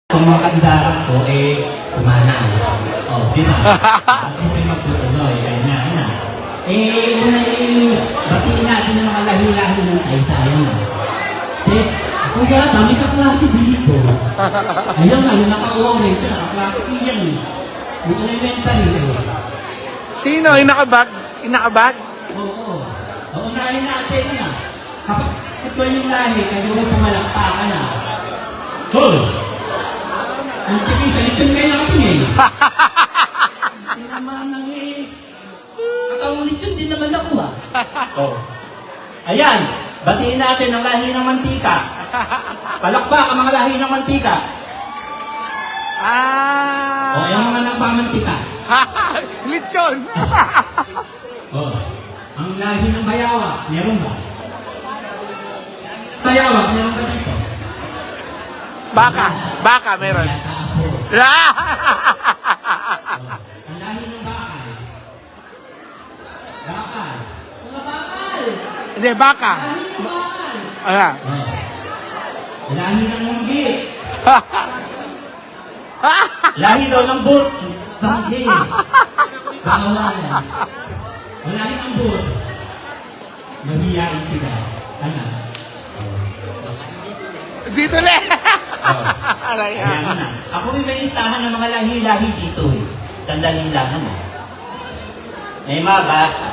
Kung mga kandidato ko, kumana. Di ba? Kasi magtutuloy, kaya na. Batiin natin ng mga lahi-lahi ng tayo-tayo. Kung yata, may kaklase dito. Ayun nga, yung naka-orange, naka-klase yan. Yung elementary. Sino? Yung nakabag? Yung nakabag? Oo. Unahin natin na. Kapag ito yung lahi, kayo may pumalakpakan na. Hoy! Ang tingin sa lechon kayo natin Hindi naman nang katawang lechon din naman ako Ayan, batiin natin ang lahi ng mantika. Palakpak ang mga lahi ng mantika. Yung mga nagpamantika. Lechon! Ang lahi ng bayawa, meron ba? Bayawa, meron ba dito? Baka meron. Ang lahi ng bakal. Bakal. Mga bakal. Hindi, baka. Lahi ng bakal. Ayan. Lahi ng munggi. Lahi daw ng burt. Banggi. Bawal. Ang lahi ng burt. Mahiyain sila. Sana. Dito na. Kaya na. Ako may listahan ng mga lahi-lahi dito Sandali lang May mabasa.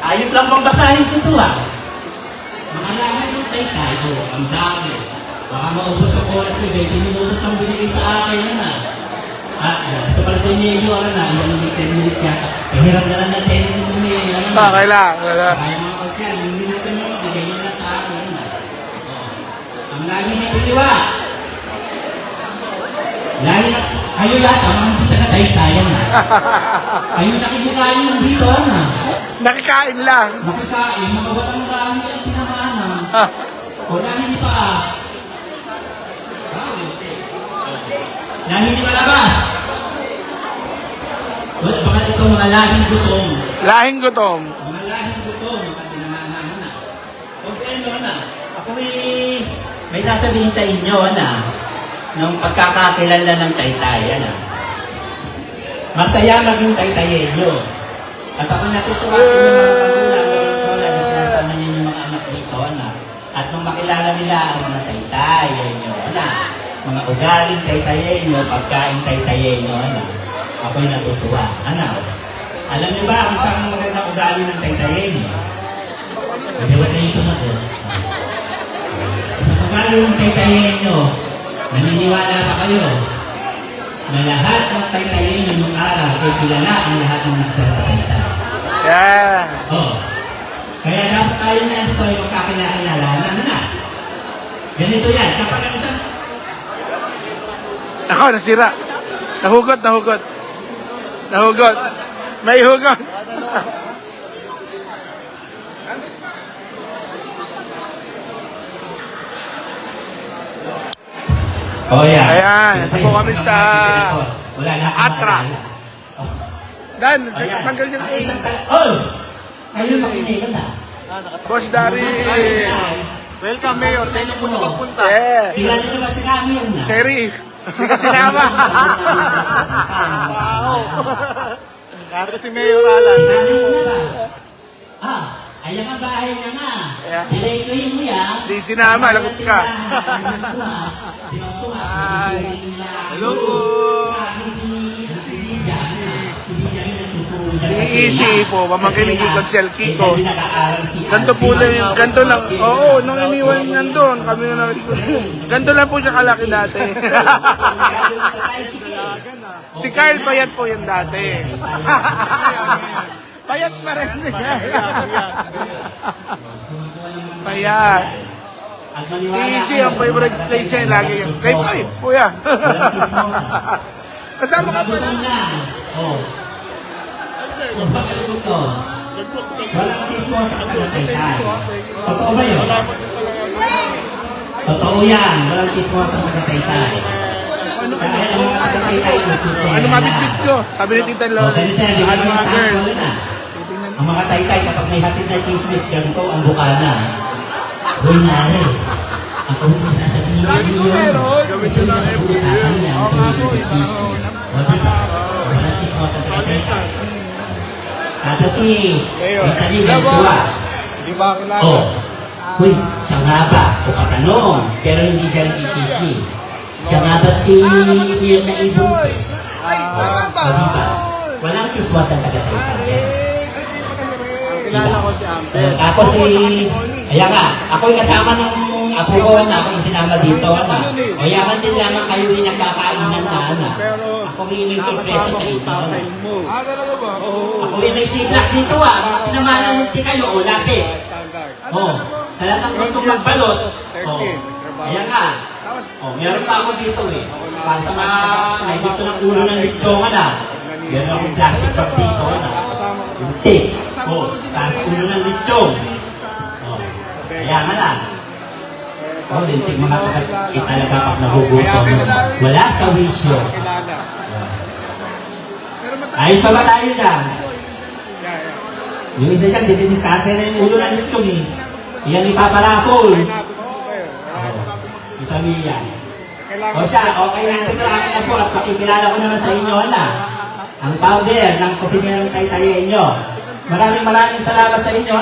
Ayos lang bang basahin ko ito Mga lahi ng taytay ang dami. Baka maubos ang oras ni 20 minutos ang binigay sa akin ito pala sa inyo yan ang 10 minutes yata. Hirap na lang ng 10 minutes mo Okay lang. Kaya mga konsyal, yung minuto nyo, bigay nyo lang sa akin ang lahi ng piliwa. Lahi na, kayo yata, mga hindi taga-taytayan Kayo nakikikain lang dito, Nakikain lang. Nakikain, mga walang lahi ang pinamana. Lahi ni pa. Lahi ni palabas. Baka ito mga lahing gutom. Lahing gutom. Mga lahing gutom, mga pinamana Okay, ako may sasabihin sa inyo, nung pagkakakilala ng taytay, masaya maging taytayenyo. At ako natutuwa sa inyo mga magulang na sinasama niyo yung mga anak dito, At nung makilala nila ang mga taytayenyo, mga ugaling taytayenyo, pagkain taytayenyo, ako'y natutuwa. Alam niyo ba ang isang magandang ugali ng taytayenyo? Evaluation ako. Sa ugali ng taytayenyo, naniniwala pa kayo na lahat ng taytayenyo ng araw ay kilala ang lahat ng nakita sa taytay. Yeah. Kaya dapat tayo na ito ay magkakilala na. Ganito yan. Kapag ang isang Ako, nasira. Nahugot. May hugot. yan. Ayan, ito po kami sa wala na Atra. Dan, tanggal niyo Kayo makinig Boss Dari. Welcome, Mayor. Thank you po sa pagpunta. Yeah. Kilala niyo ba si Camille Cherry. Hindi ka sinama. Wow. Karte si Mayor Alan. Ayan ang bahay niya nga. Yeah. Diretsuhin mo yan. Di sinama, lagot ka. Hello. Si Ishi po, pamangkin ni Kiko Sel Kiko. Ganto po lang yung, ganto lang. Oo, nung iniwan nandun, kami na nakikita. Ganto lang po siya kalaki dati. Si Carl Payat po yan dati. Payat pa rin. Payat. Si Ishi, ang favorite place niya, lagi yung kay Poy, kuya. Kasama ka pala. Walang chismosa sa taga-taytay. Totoo ba yun? Totoo yan. Walang chismosa sa taga-taytay. Dahil ang mga taga-taytay Ano mabitbit ko? Sabi ni Tita Loli. Ano mga girl? Ang mga taytay kapag may hatid na chismis, ganito ang bukana. Huwag na Ako yung sasabihin Lagi ko meron. Gawin nyo lang every year. Oo nga po, O, diba? Walang chismosa na kita. Tapos Mayor. minsan yung Alam mo, ganito ah. Di ba ako lang? Oh, uy, siya nga ba? O katanong, pero hindi siya nagchichismis. Siya nga ba si Mayor na ibuntis? O, diba? Walang chismosa na kita. Kilala ko si Amber. Tapos ayan nga, ako yung kasama ng apo ko na ako yung sinama dito na. Mayaman din lamang kayo yung nagkakainan na. Ako yung may sorpresa sa inyo. Talaga ba? Oo. Ako yung may siblak dito pinamanan ng kayo, o lapit. Standard. Sa lahat ng gustong magbalot. Ayan nga. Meron pa ako dito Para sa mga may gusto ng ulo ng litsongan meron akong plastic bag dito Yung tape. Para sa ulo ng litsong. Ayan nga lang. Lintik mga talaga pag nagugutom. Wala sa wisyo. Kilala. Ayos pa ba tayo dyan? Yung isa dyan, dinidiskarte na yung ulo ng litsong Iyan ipaparapol. Ito niya. O siya, okay natin ito akin na po at pakikilala ko naman sa inyo ang founder ng Kusinerong Taytayin nyo. Maraming salamat sa inyo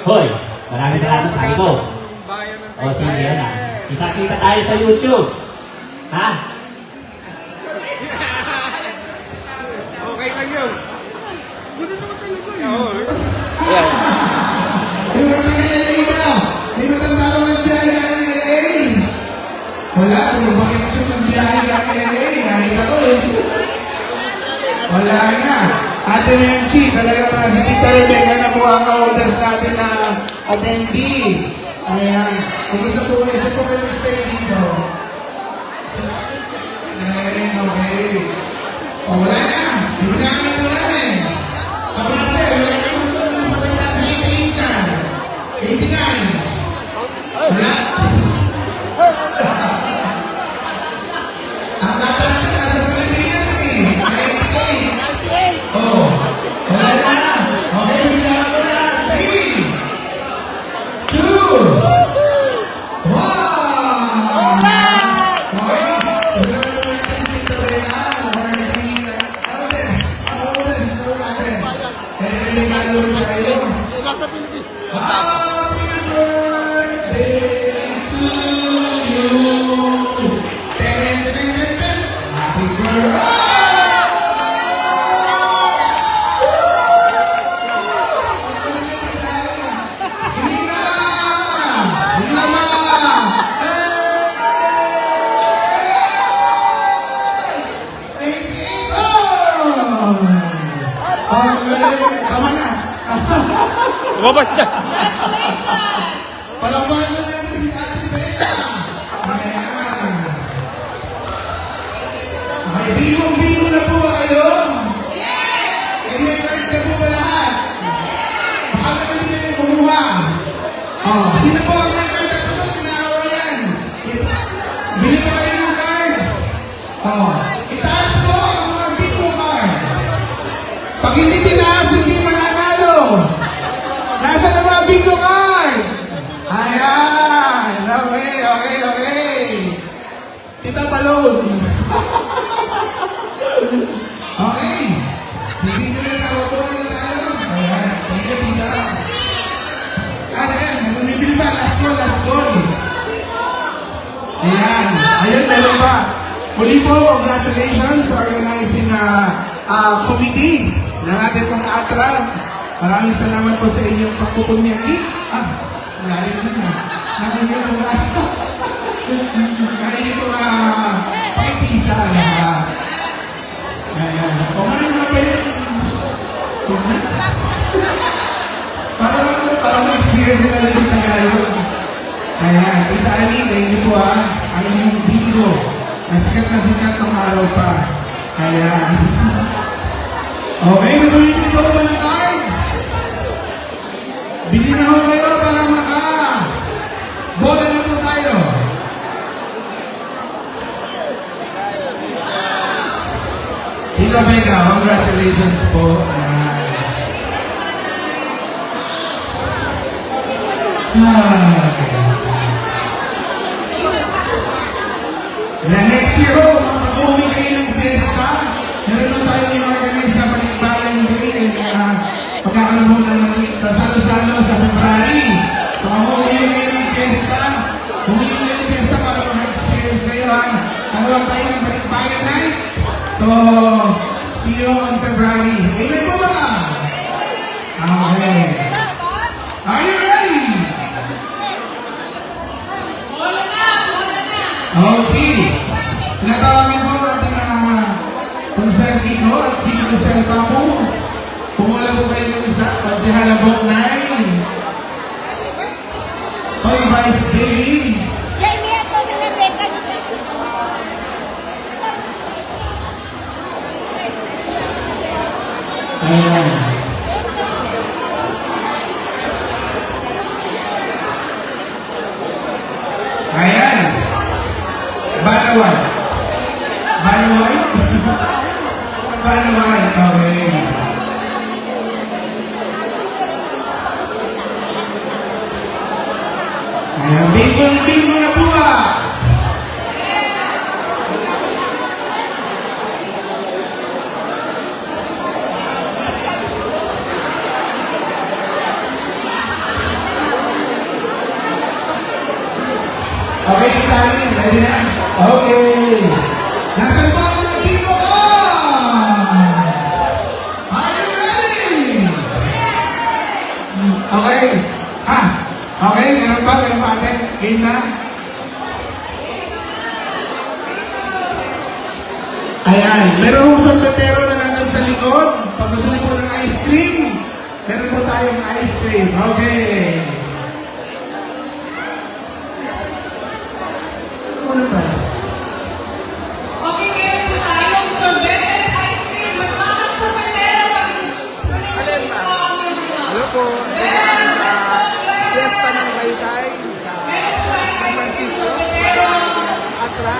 Hoy, maraming salamat sa ko. O sige kita-kita tayo sa YouTube. Ha? Okay lang yun. Ganoon naman talaga yun. Oo. May matanda ko ng biyahe ng LA. Wala, kung bakit gusto ng biyahe ng LA, nakita ko Wala na. Ate Menchi, talaga na si Tita Rebecca na po ang ka-oldest natin na attendee. Ayan. Kung gusto po kayo stay dito. Okay. O, wala na. Ibinahan na po namin. Kaprase, wala na po matanda sa 88 dyan. 89. Wala. Ang bata siya nasa Pilipinas 98. Oh. Wala na. Okay, bigyan ko na. 3, 2, 1. Okay. Ito na naman si Tita Bea. Eldest. Ang oldest po natin. Kaya nilingalo rin tayo. Nasa Pilipinas. Happy birthday to you. Ten, ten, ten, ten. Happy birthday. Tama na. Lumabas na. Palakpakan na natin si Ate Bea. Ayan. Okay, bingo na po ba kayo? Yes! May card na po ba lahat? Baka naman hindi kayo kumuha. Sino po ang may card? Ito po, sinawa yan. Bili pa kayo ng cards. Itaas po ang mga bingo card. Pag hindi tinaas, hindi mananalo. Nasa na mga bingo card? Ayan! Okay. Tita Balon. Okay. Bibigyan na ako po na tayo. Ayan. Thank you, Tita. Ayan. Bumibili pa. Last call. Ayan. Ayun, meron pa. Muli po, congratulations sa organizing committee ng ating pong ATRA. Maraming salamat po sa inyong pagpupunyagi. Malalim na. Nakainyo po pakikisa lahat. Ayan. Kumain na kayo. Parang experience na rin yung Tagalog. Ayan. Tita Ali, thank you po ang inyong bingo. Sikat na sikat ng araw pa. Ayan. Okay, magbibili po ba ng cards? Bili na ho kayo para bola na po tayo. Tita Becca, congratulations po. Yan, next year ho, mag-uwi kayo ng fiesta. Meron na tayo yung organize na Balikbayan Day. Pagkakaroon mo ng salo-salo sa February. So, mag-uwi kayo ng fiesta. Uwi kayo ng fiesta para mag-experience kayo ha. Nagawa tayo ng Balikbayan Night. So, see you on February. Amen po ba? Okay. Are you ready? Okay. Tinatawagin po natin ang Consel Kiko at si Consel Papu. Pumula po kayo ng isa. At si Halabok 9. Toy Vice Baby. Jamie, ito sa Rebecca dito. Ayan. Ayan. Banaway. Banaway? Sa Banaway. Okay. Ayan. Bingo na po ba? Okay, kita rin. Ready na? Okay. Nasaan po ang mga Kiko Ots? Are you ready? Okay. Okay, meron ba ate? Game na? Ayan, meron hong solvetero na nandun sa likod. Pag gusto niyo po ng ice cream, meron po tayong ice cream. Okay. Ano price? Okay, meron po tayong sorbetes ice cream. Magmamang sorbetero. Hello po. Sa fiesta ng Taytay sa San Francisco. Atra.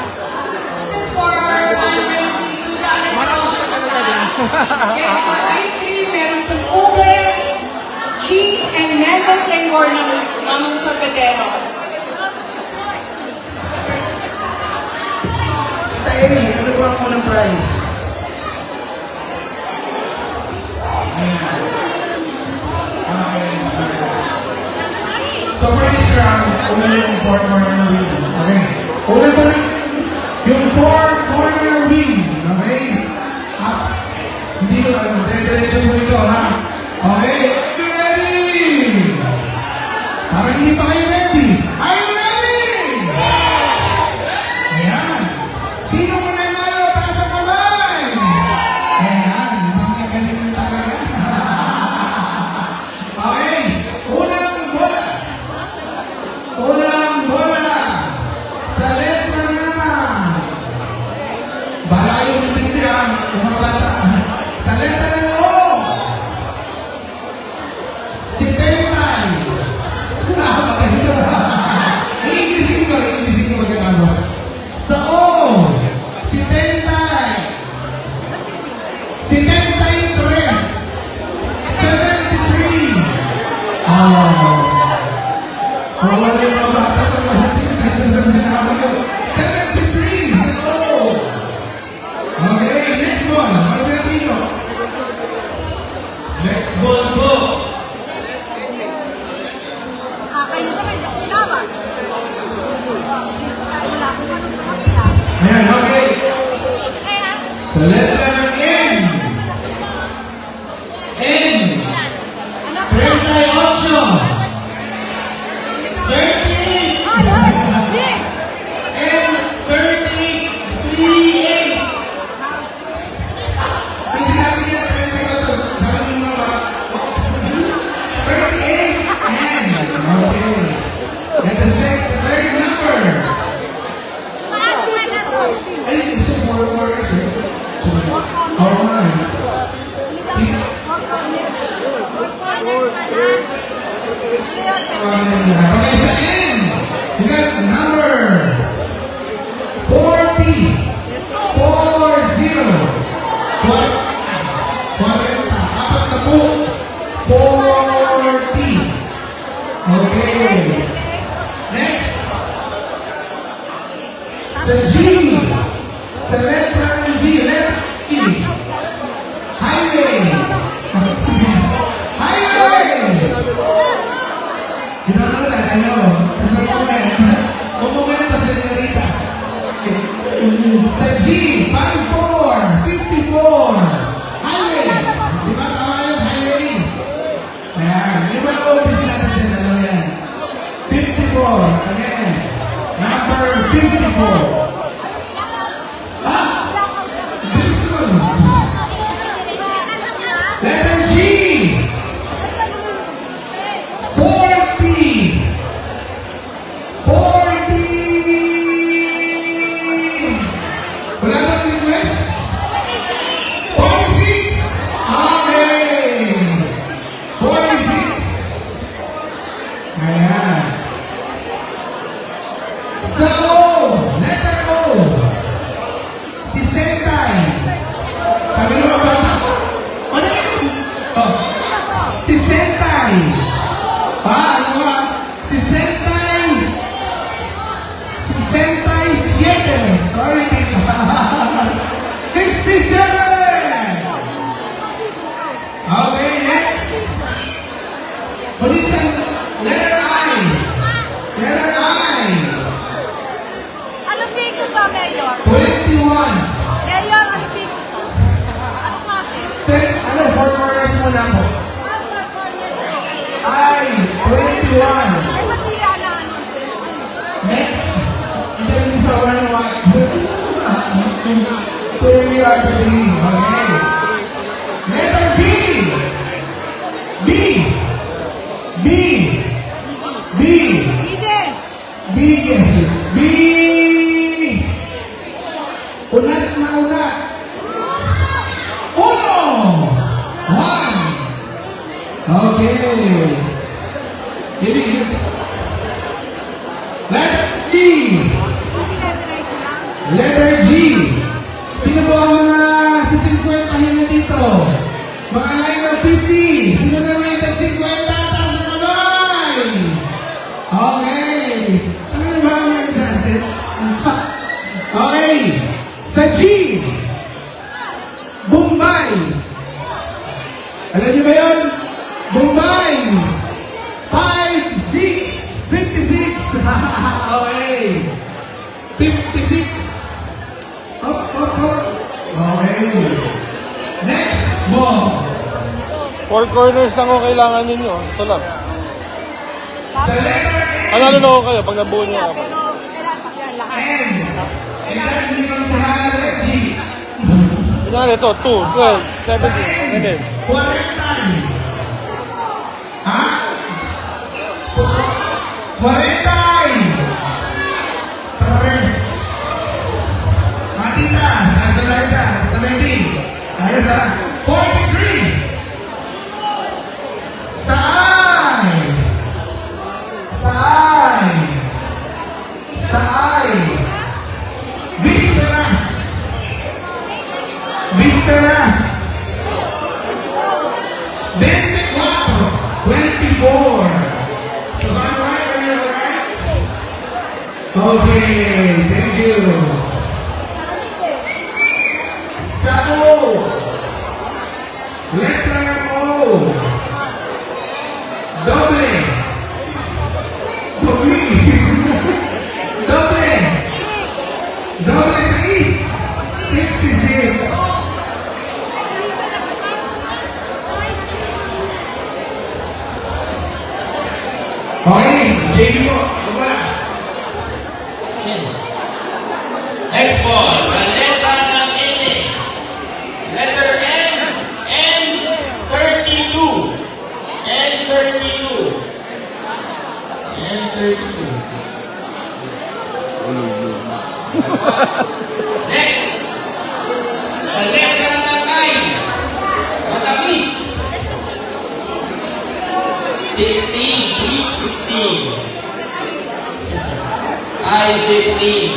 Marami sila talaga din. Meron po ice cream, meron po ube, cheese, and mango flavor ng mamang sorbetero. Tay, ano po ang unang price? Ayan. Okay. So for this round, una yung 4-corner wheel. Okay. Una pa lang yung 4-corner wheel. Okay. Up. Hindi mo alam. Dire-diretso mo ito, ha? Okay. Are you ready? Parang hindi pa kayo ready. Are you ready? Ayan. Sino mananalo? Taas ang kamay! Ayan. Hindi galing na talaga. Okay. Unang bola. Unang bola. Sa letra na. Bala yung intindi ha. Mga bata. Sa letra ng O. Si Tempay. Patay na. Inglesin ko pagkatapos. Sa O. Si Tempay. Si Tempay 3. 73. Wala yung mga bata ko kasi sa sinabi ko. 73. Sa O. Okay, next one. Ano sila dito? Next one po. Kayo ka lang, ako tawag. Wala akong anong tawag yan. Ayan, okay. Kaya, Sa letra ng N. N. ano 38. 38. Ay, yes! N. 33. Ang sinabi niya, 38. Sabi mo ba? 38. N. Okay. And the third number. Paano nga na to? Ay, isa 4 corners eh. Sa G. Sa letter G. Letter E. Highway. Highway. Ginagawa ano? Sa moment. Momento sa senoritas. Sa G. 54. 54. Highway. Di ba tama yung highway? Ayan. Yung mga obis natin din. Ano yan? 54. Again. Number 54. Wilson. Letter G. 40. 40. Wala bang request? 46. Okay. 46. Ayan. Sa O. Letter O. Si Sentay. Sabi mo ba? Ano yun? Oh. Si Sentay. Ano ba? Si Sentay. Si Sentay 7. Sorry. 67. Okay, next. Ulit sa letter I. Letter I. Anong biko to, Mayor? 21. Mayor, anong biko to? Anong klase? Ano, 4 corners mo na po. After 4 years. I, 21. Ay, ba't nila na ano? Next. Ito yung isa one white. 3 out of 3. Okay. Letter B. B. B. B. Bide! B. B. Unat na unat. Uno. 1. Okay. Give it. Letter G. Diretso lang. Letter G. Sino po ang mga sisinkwentahin na dito? Mga line of 50. Sino na may tag 50? Taas sa kamay. Okay. Ano yung mga mga dyan? Okay. Sa G. Bombay. Alam niyo ba yun? Bombay. 5, 6, 56. Okay. 56. Okay. Next ball. 4 corners lang ang kailangan ninyo. Ito lang. Sa letter Panalo na ako kayo pag nabuo niyo ako. Pero kailangan pa yan lahat. N. Ilan meron sa letter G? Kunyari ito, 2, 12, 17, and then. 40. Ha? 40. Tres. Matitas. Asa na ito? Tamedi. Ayos ha? 43. Saay. Saay. Saay. Visperas. Visperas. 24. 24. So I'm right or you're right? Okay, thank you. Sa O. Letter O. Doble. Doble. Doble. Doble 6. 66. Okay, JB po. Wala. Next po, sa letra ng N. Letter N. N32. N32. N32. Next. Sa letra ng I. Matamis. 16. Sweet 16. I-16.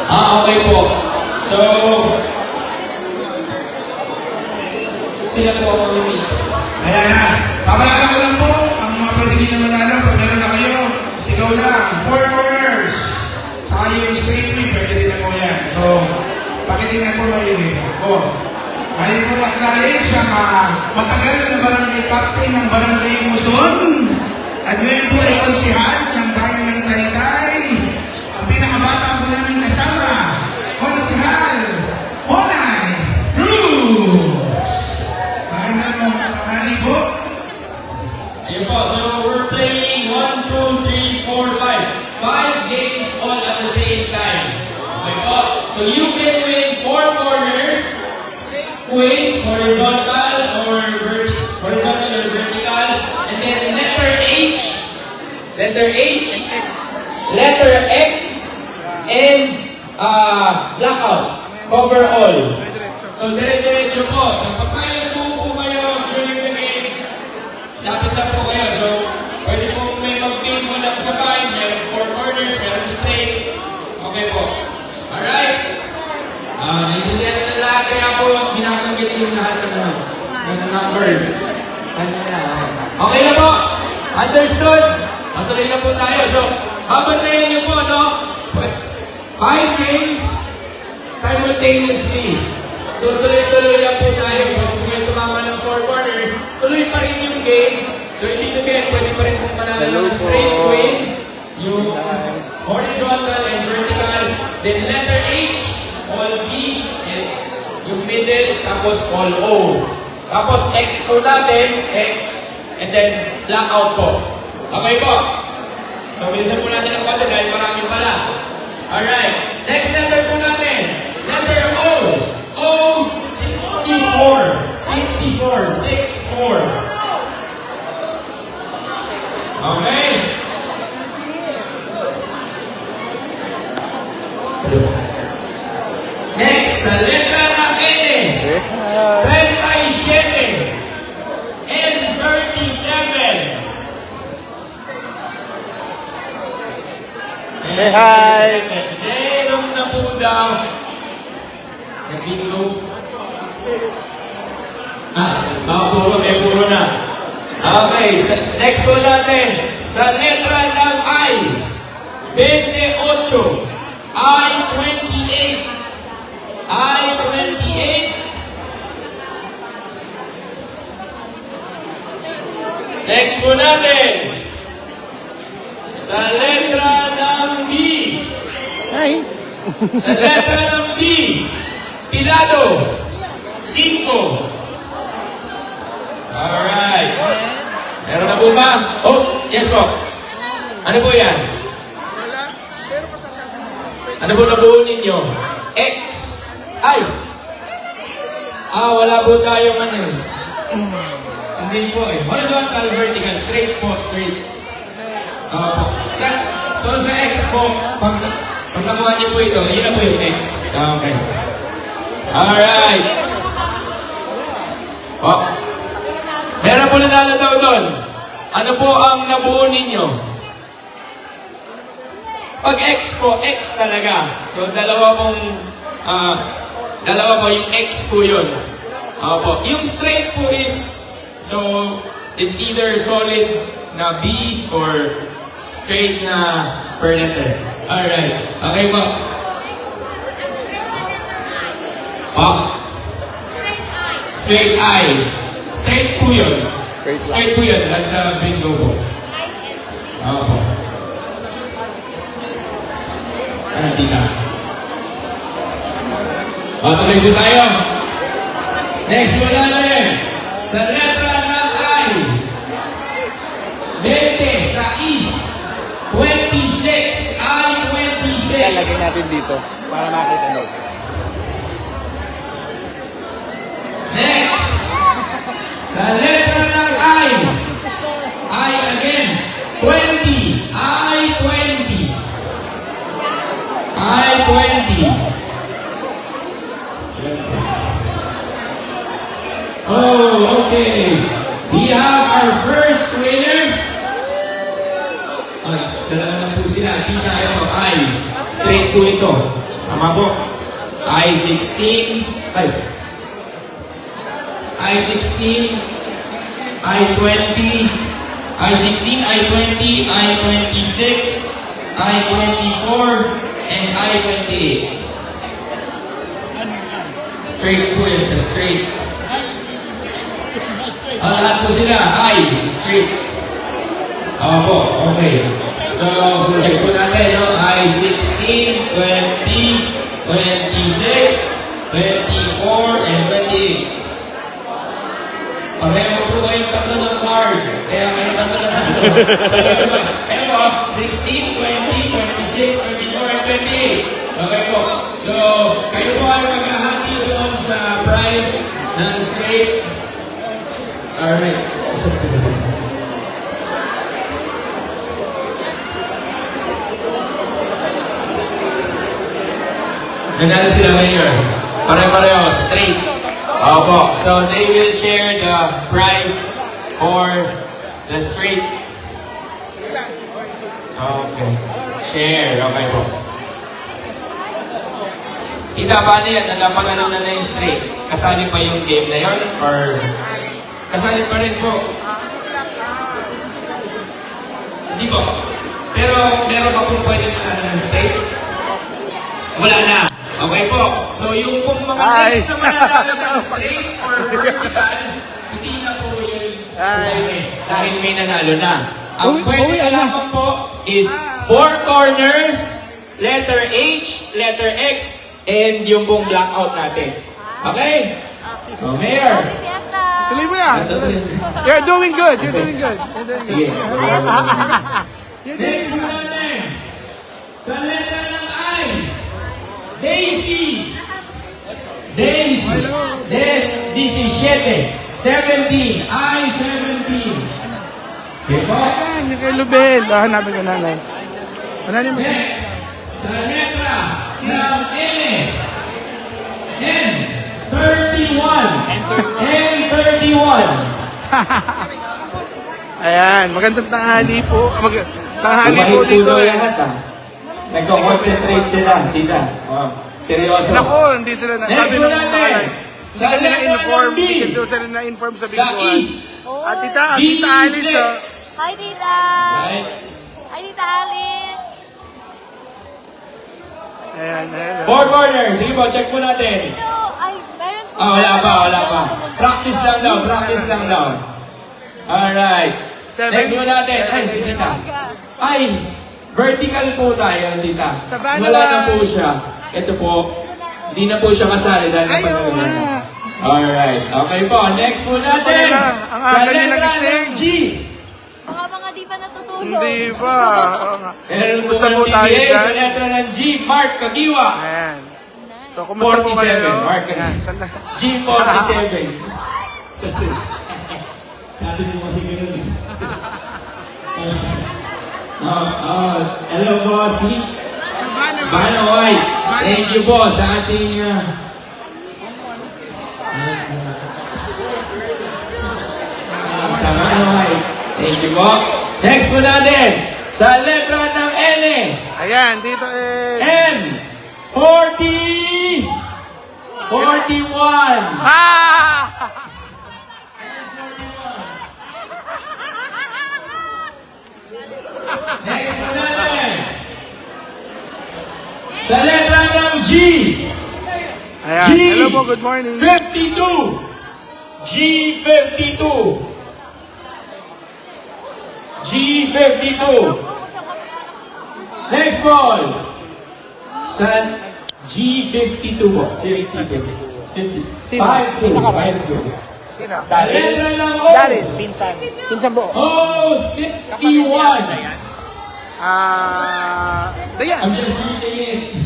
Okay po. So, sila po ang mamimili. Ayan four corners. Saka yung straight wheel, pwede rin na po yan. So, pakitingnan po maigi. Ayun po acknowledge ang matagal na barangay captain ng barangay Muson. At ngayon po ay konsihal ng bayan ng Taytay. Ang pinakabata po namin kasama, konsihal Monay Cruz. Magandang mga katanghali po. Ayun po, so we're playing 1, 2, 3, 4, 5. 5 games all at the same time. Okay po, so you can win 4 corners, wins, horizontal or vertical, and then letter H, letter X, and blackout, cover all. So dire-diretso po, so pag kayo nag-uupo kayo during the game, lapit na po kayo. So, pwede po may mag-pin mo lang sabay, meron 4 corners, meron straight. Okay po. Alright. Naintindihan na lahat, kaya po binabanggit yung lahat ng numbers. Okay na po. Understood? Matuloy na po tayo. So, babantayan niyo po, no? 5 games simultaneously. So, tuloy-tuloy lang po tayo. So, kung may tumama ng 4 corners, tuloy pa rin yung game. So, ibig sabihin, pwede pa rin kung manalo ng straight win, yung horizontal and vertical, then letter H, all B, and yung middle, tapos all O. Tapos X po natin, X, and then blackout po. Okay po? So, bilisan po natin ang konti dahil marami pala. Alright, next letter po natin, letter O. O, 64. 64. Okay. Next, sa letra na N, 37 and 37. Say hi! Meron na po daw. Nag-bingo. Puro, may puro na. Okay, next po natin. Sa letra ng I, 28. I-28. Next po natin. Sa letra ng B. Sa letra ng B, Pilado, 5. Alright. Meron na po ba? Oh, yes po. Ano po yan? Ano po nabuo ninyo? X. Ay. Wala po tayong ano. Hindi po eh. Horizontal, vertical, straight po, straight. So sa X po, pag nakuha niyo po ito, yun na po yung X. Okay. Alright. Meron po nanalo daw doon. Ano po ang nabuo ninyo? Pag X po, X talaga. So dalawa po, yung X po yun. Yung straight po is, so it's either solid na B's or straight na per letter. Alright. Okay po. Straight I. Straight po yun. Straight po yun. That's a bingo po. Opo. Hindi na. Tuloy po tayo. Next po natin. Sa letra ng I. 20 sa East. 26. I-26. Lalagay natin dito para makita nyo. Next. Sa letra ng I. I again. 20. I-20. I-20. Oh, okay. We have our first winner. Dalawa na po sila. Kita ito. I. Straight po ito. Tama po. I-16. I-16. I-20. I-16, I-20, I-26, I-24, and I-28. Straight po yun sa straight. Lahat po sila, I, straight. Opo, okay. So, check po natin, no? I-16, 20, 26, 24, and 28. Pareho po kayong tatlo ng card. Kaya kayo tatlo na tatlo. Sabay-sabay. Kaya po, 16, 20, 26, 24, and 28. Okay po. So, kayo po ay maghahati doon sa price ng straight. Alright. Nanalo sila ngayon. Pare-pareho, straight. Opo. So, they will share the price for the straight. Okay. Share. Okay po. Tita, paano yan? Napag-ano na yung straight? Kasali pa yung game na yun? Or kasali pa rin po? Hindi po. Pero meron pa po pwede manalo ng straight? Wala na. Okay po. So yung pong mga next na mananalo ng straight or vertical, hindi na po yun kasali. Dahil may nanalo na. Ang pwede alaman po is 4 corners, letter H, letter X, and yung pong blackout natin. Okay? So, Mayor. Happy Fiesta! Tuloy mo yan. You're doing good. You're doing good. You're doing Sige. good. Next natin. Sa letra ng I. Daisy. Daisy. 17. 17. I 17. Okay po? Ayan, yung kay Lubel. Hanapin ko nanay. Hanapin mo. Next. Sa letra ng N. N31. N31. Ayan, magandang tanghali po. Tanghali po dito. Nagko-concentrate sila, tita. Oh, seryoso. Nako, hindi sila na. Next Sabi mo nung natin. pangalan. Sa Hindi nila letra inform. ng B. Hindi sila na-inform sa Sa biguan. East. At tita Alice. B6. Hi, Tita! Right. Hi, Tita Alice! Ayan, ayan. 4 corners. Sige po, check po natin. Sino? Ay, meron po. Wala pa. Practice lang daw. Alright. Next mo natin. Ay, sige na. Ay, vertical po tayo, tita. Sa Banawan. Wala na po siya. Ito po. Hindi na po siya kasali dahil Ay, oo napansin nga. na. Alright. Okay po. Next po natin. Wala. Ang Sa aga niya letra nagising. ng G. Baka mga di pa natutulog. Hindi ba? Oo nga. Meron po Kumusta ng po tayo PBA sa dyan? letra ng G. Mark Kagiwa. Ayan. So, kumusta po 47. kayo? Mark Ayan, sandali. G47. Sabi mo kasi gano'n eh. Hello, bossy. Banaway. Thank you po sa ating sa Banaway. Thank you po. Next po natin, sa letra ng N. Ayan, dito eh. N. 40. 41. Ah! Next po natin. Sa letra ng G. Ayan, G. hello po, good morning. 52. G52. G52. Next ball. Sa G52 po. 50. 52. 52. Sino? Sa letra ng O. Darin, pinsan. Pinsan po. O, 61. Dayan. I'm just reading it.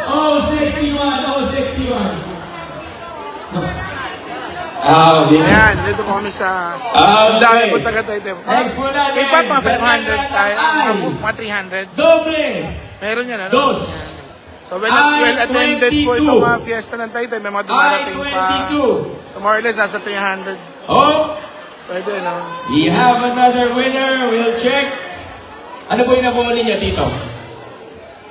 Oh, 61. Oh, 61. Oh, yes. Ayan, dito po kami sa... Okay. Ang dami po taga-tayo. Next po natin. Iba pa, Sa 500 tayo. letra ng I. Mga 300. Doble. Meron yan, ano? Dos. So, well attended po I-22. itong mga fiesta ng Taytay. May mga dumarating pa. I-22. So, more or less, nasa 300. Oh, Pwede, no? we have another winner. We'll check. Ano po yung nakuha niya, Tito?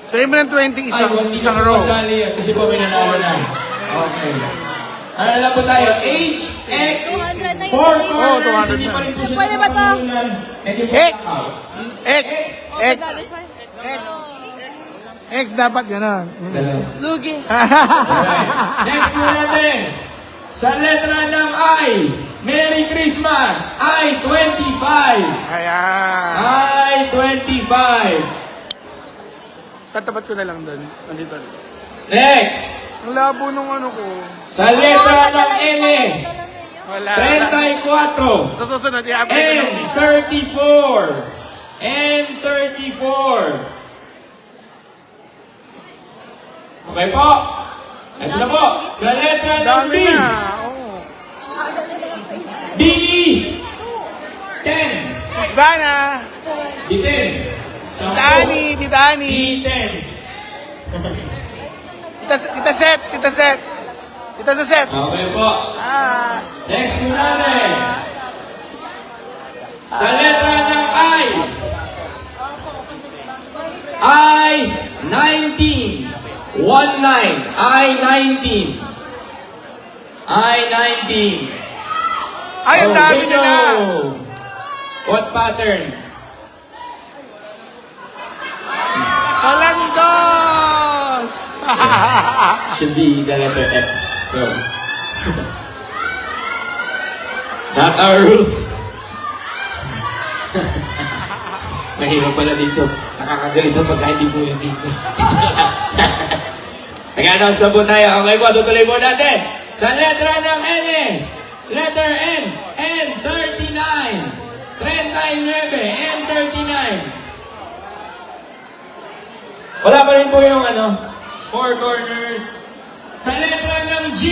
So, yung ng 20, Hindi isang na po row. kasali yan kasi po may nanalo na. Okay. Ano lang po tayo? H, X, 4 corners. 200 Hindi pa rin po siya Pwede ba to? nakakulunan. And yung X! out. X! X! This one? X dapat gano'n. Dalawa. Lugi. Alright. Next po natin. Sa letra ng I, Merry Christmas, I-25. Ayan. I-25. Tatapat ko na lang doon. Andito. Next. Ang labo nung ano ko. Sa letra ng N, Wala. 34. Sa susunod, i-update ko lang. N34. N34. Okay po. Ito na po. Sa letra ng Dami B. na. Oo. B. 10. Isbana. B10. Tita Ani. Tita Ani. B10. Tita Set. Tita Set. Tita sa Set. Okay po. Ah. Next po natin. Sa letra ng I. I-19. 19. I-19. I-19. Ay, ang dami Bingo. nila. What pattern? Palandos. Should be the letter X. So, not our rules. Mahirap pala dito. Nakakagalito pagka hindi po yung dito. Nag-announce na po tayo. Okay po, tutuloy po natin. Sa letra ng N, letter N, N39. 39, N39. Wala pa rin po yung four corners. Sa letra ng G,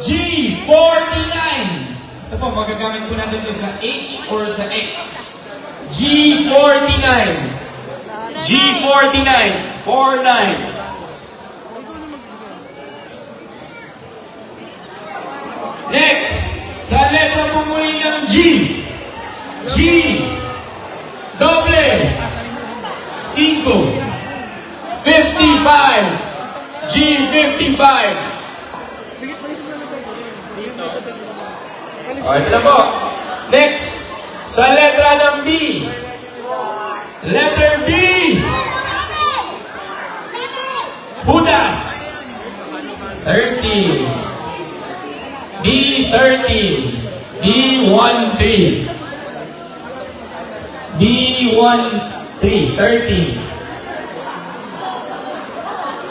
G49. Ito po, magagamit po natin ito sa H or sa X. G49. G49. 49. Next, sa letra po muli ng G. G. Doble. 5. 55. G55. O, ito na po. Next, sa letra ng B. Letter B. Judas. 30. B30. B13. B13. 30.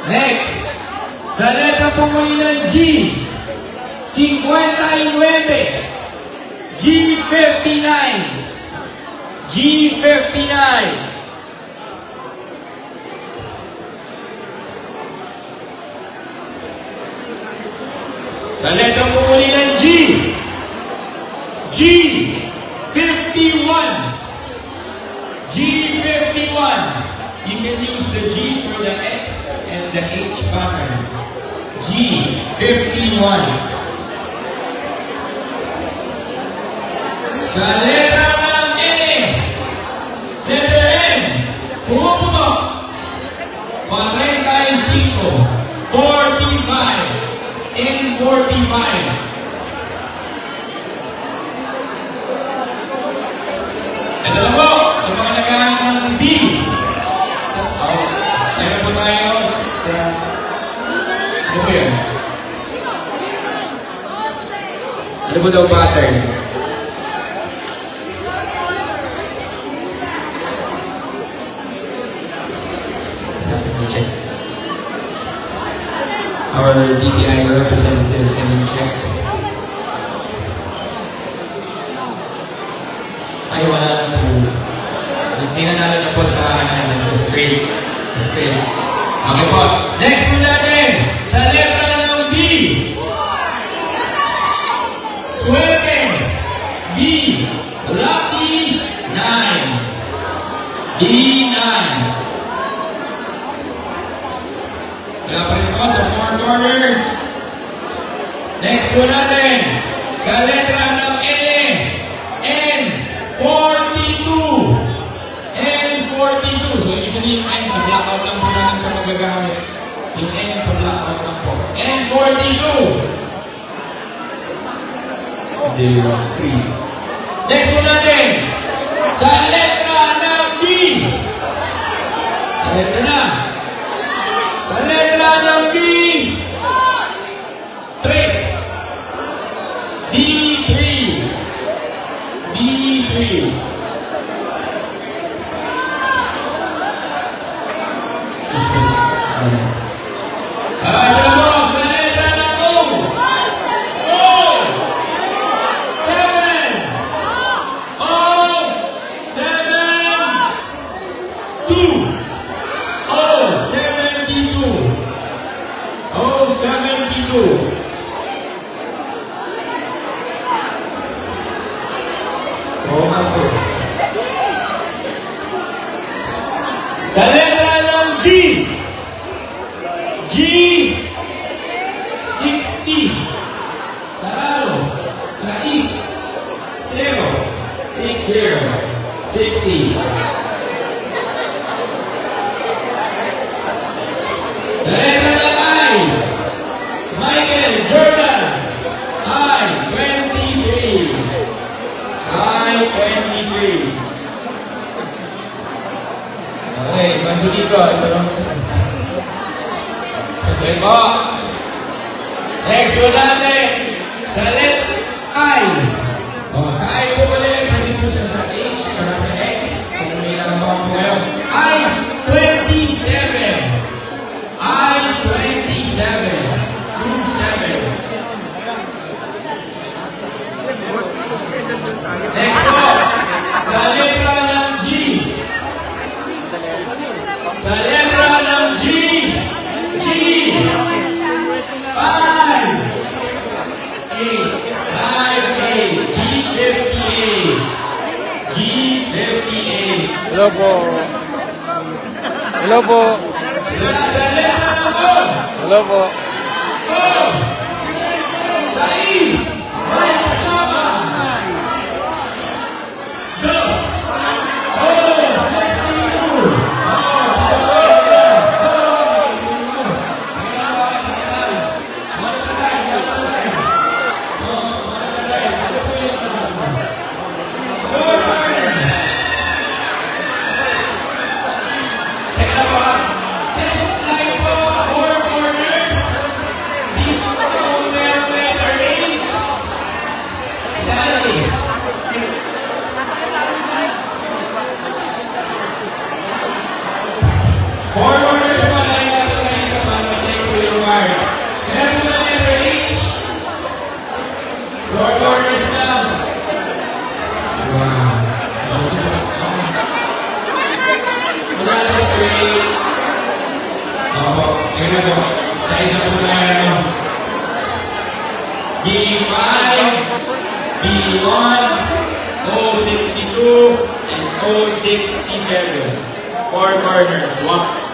Next, sa letra po muli ng G. 59. G59. G59. Sa letra po muli ng G. G51. G51. You can use the G for the X and the H pattern. G51. Sa letra ng N, letter N, pumuputok. 45. 45. N45. Ito na po, sa mga naghahanap ng B. Meron po tayo sa... Ano po yun? Ano po daw pattern? Check. Our DTI representative can check. Ay, wala na po. Hindi nanalo na po sa straight. Okay po. Next po natin, sa letra ng B. Swerte. B. Lucky 9. B9. Wala pa rin po sa four corners. Next po natin, sa letra ng N. N42. N42. So, usually yung N sa blackout lang po natin siya magagamit. Yung N sa blackout lang po. N42. Next po natin, sa letra ng B. Ito na. Sa letra ng B, 3. D3. D3. Ito mo, sa letra ng O. 7. O, 7. 2. O, 72. O, 72. Oo nga po. Sa letra ng G. G. 60. Sa ano? Sa is. 0. 60. 60. Sa letra ng I. Michael Jordan. I. 23. I. 23. Okay, pansugin ko. Ito. Okay po. Next po natin. Sa letter I. O, sa I po ulit. Pwede po siya sa H, saka sa X. Kung may nakagawa po kayo. I. 27. I. 27. 27. Next po. Sa letra ng G. Sa letra ng G. G. 5. 8. 5. 8. G58. G58. Hello po. Hello po. Sa letra ng O. Hello po. O. Sa is. May kasama. 2. O. 62. Forwarders mo, line up na line up, para check po yung wire. Meron na letter H. Forwarders lang. Wow. Wala na straight. Oo, kaya po. Sa isa po na ano. B5, B1, O62, and O67. 4 corners. Walk.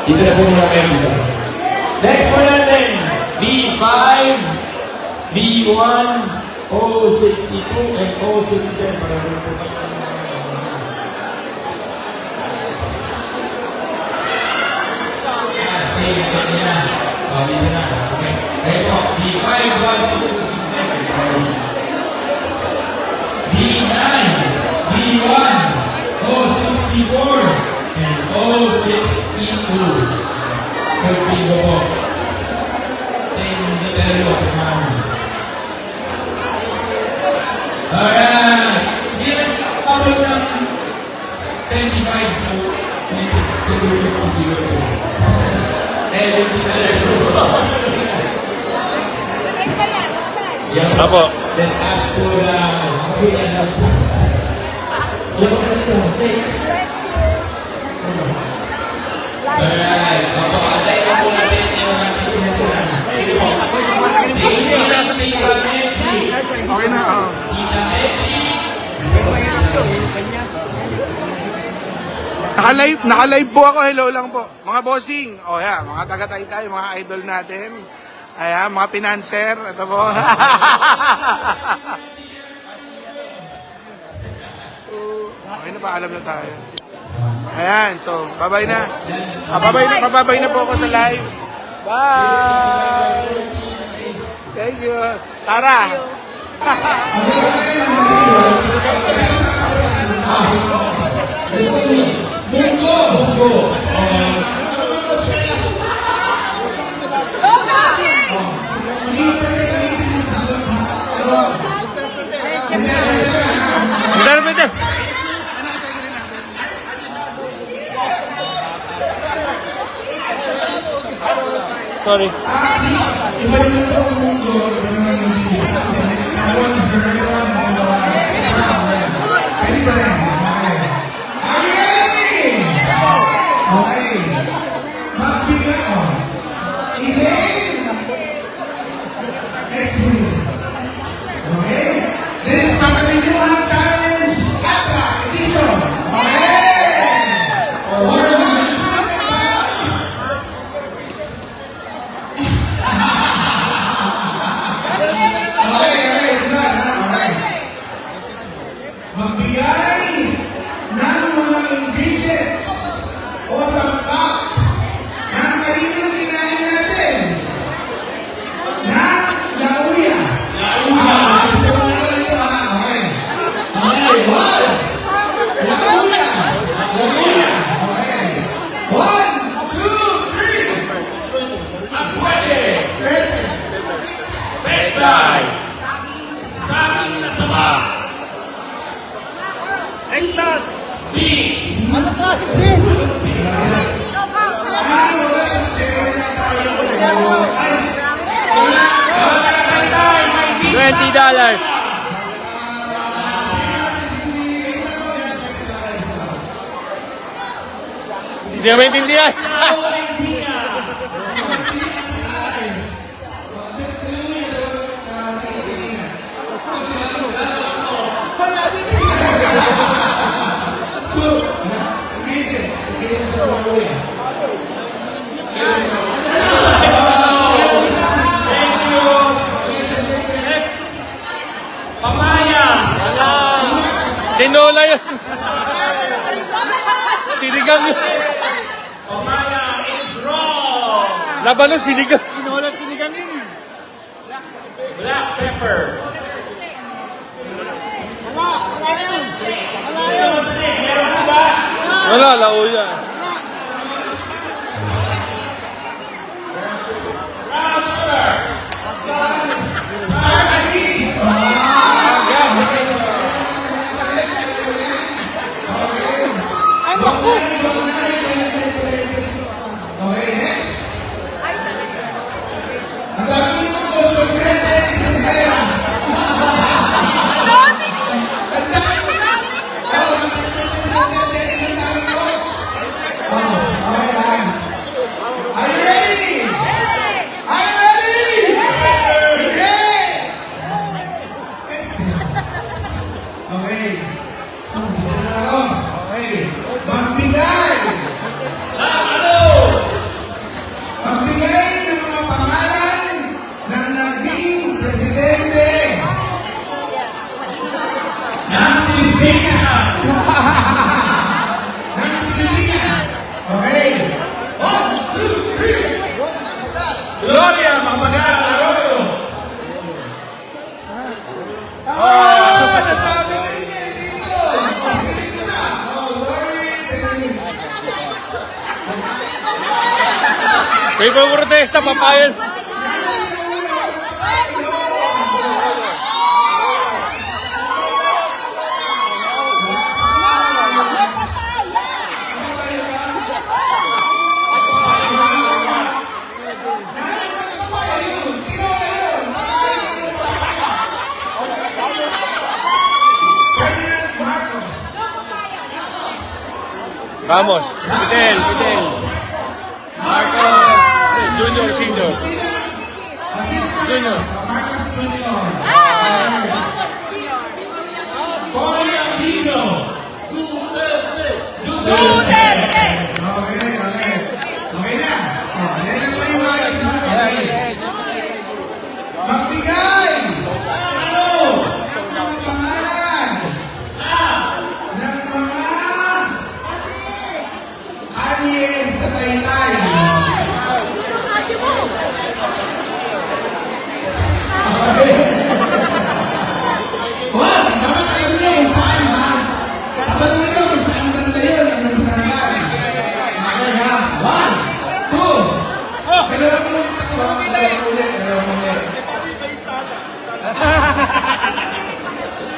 Dito na po muna kayo dito. Next po natin, B5, B1, O62, and O67. Para po po kayo. Same sa niya. Dito na. Okay. Kaya po, B5, 1, 67, B9, B1, O64, and O62. Pagpigo po. Same sa dalawa sa mama. Alright. Hindi na siya kapag ng 25, so 25 so. Eh, hindi na rin so. Yeah. Apo. Let's ask for we have some. Next. Alright. Papakatay na po natin yung ating sinaturan. Tita Mechi. Okay na, oh. Tita Mechi. Naka-live po ako. Hello lang po. Mga bossing. O yan, mga taga-Taytay, mga idol natin. Ayan, mga financer. Ito po. Okay na pa, alam na tayo. Ayan, so, babay na. Babay na po ako sa live. Bye! Thank you. Sarah! Ano ba kayo? Bungo. Okay. Hindi mo pwede gamitin yung sagot, ha? Hindi, ha? Interpreter! Sorry. Iba naman po ang mundo, iba naman yung bisa. One is the right one, and the one is the wrong one. Pwede ba rin? Okay. Are you ready? Okay. Magbigay ko. Again. Next week. Okay? This is Pagkalimuhan Challenge Atra Edition. Okay? For 100 pounds. Okay, done, ha? Okay. Magbigay ng mga ingredients o sangkap ng kaninang kinain natin na lauya. Ito ha? Okay. Okay, one. Lauya. Lauya. Okay. 1, 2, 3. Aswede. Pwede. Pechay. Saging na saba. Beans. $20. Hindi mo maintindihan. Ingredients. Ingredients of lauya. Thank you. Next. Papaya. Tinola yun. Sinigang yun. Papaya is wrong. Laban ng sinigang. Black pepper. Meron stick. Meron ka ba? Wala, lauya. Brown sugar. Okay, next. Ang dami ko po, so Are you ready? Are you ready? Okay. Okay. Okay. Magbigay. Magbigay ng mga pangalan ng naging presidente ng Pilipinas. Ng Pilipinas. Okay. 1, 2, 3. Gloria Mapagal Arroyo. Nasabi ko yun eh, dito. Dito na. Oh, sorry. May protesta, papayag. Vamos. Fidel. Marcos. Junior, senior. Junior. Marcos Junior. Cory Aquino. Duterte. Okay, okay. Okay na. Oh, yan na po yung mga isa. Okay. Magbigay. Ng mga pangalan. Ng mga alien sa Taytay.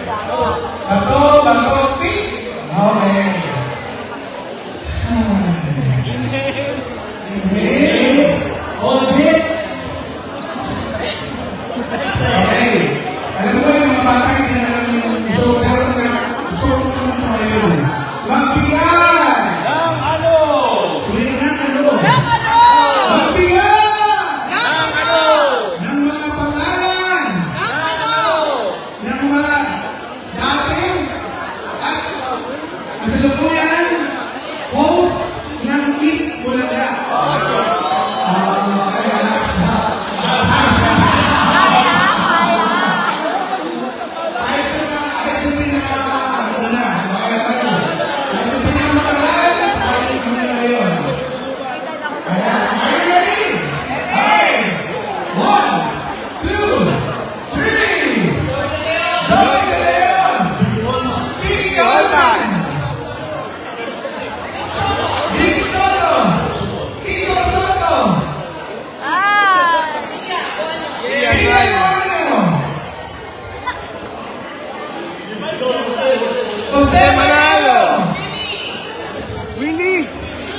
Bato, bato, pink. Okay. Inhale. Hold it. Okay. Alam mo yung mga bata, hindi na alam yung gusto, pero gusto ko naman tayo. Magbigay! Ng ano? Sulit na ano? Magbigay!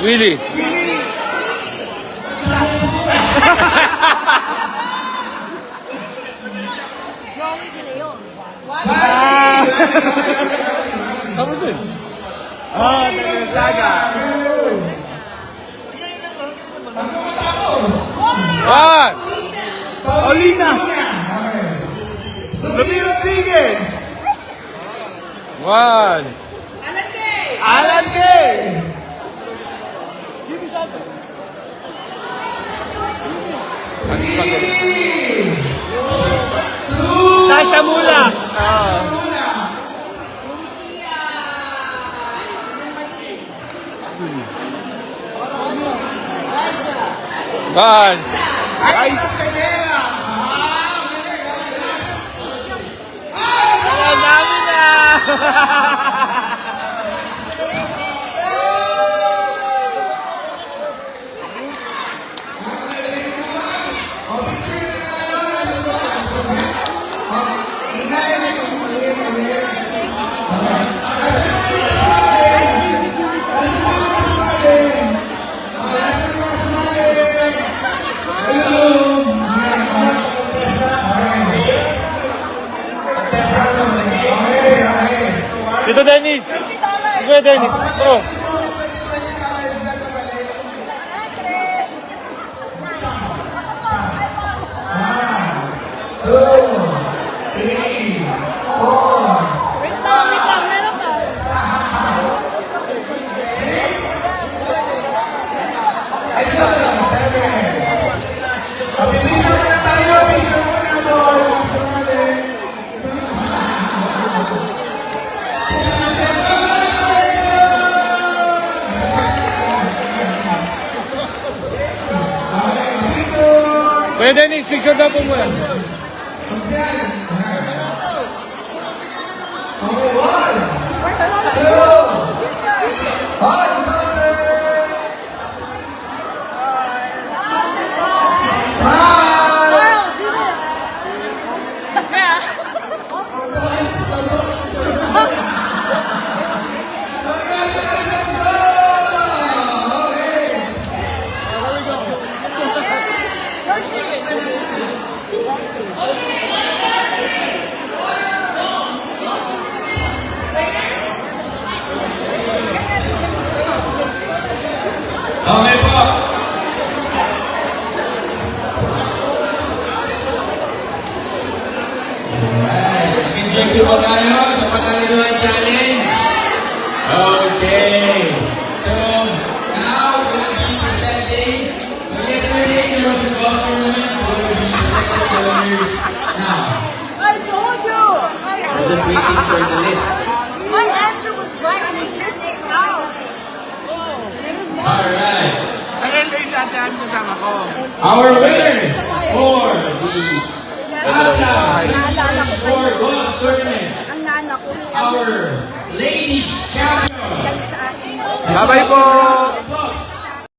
Willie. Joey De Leon. Tapos din. Oh, Saga. One. Paulina. Lupi Rodriguez. One. Alan Kay. Tasha Mula. Vance. Ay, Senera. Alam namin na. Tito Dennis. Sige, Dennis. Bro. Wait lang, meron pa. Kuya Dennis, picture daw po muna. Carl, do this. Yeah. Okay po. Alright, nag-enjoy po ba tayo sa pagkaliluan challenge? Okay. So, now we'll be presenting. So, yesterday there was a golf tournament, so we'll be presenting the winners now. I told you. We're just waiting for the list. My answer was right and it turned me out. It is more. Alright. Sa LA sa atin kasama ko. Our winners for the Naalala ko for golf tournament. ang nana ko. Our ladies champion. Yan sa akin. Bye-bye po.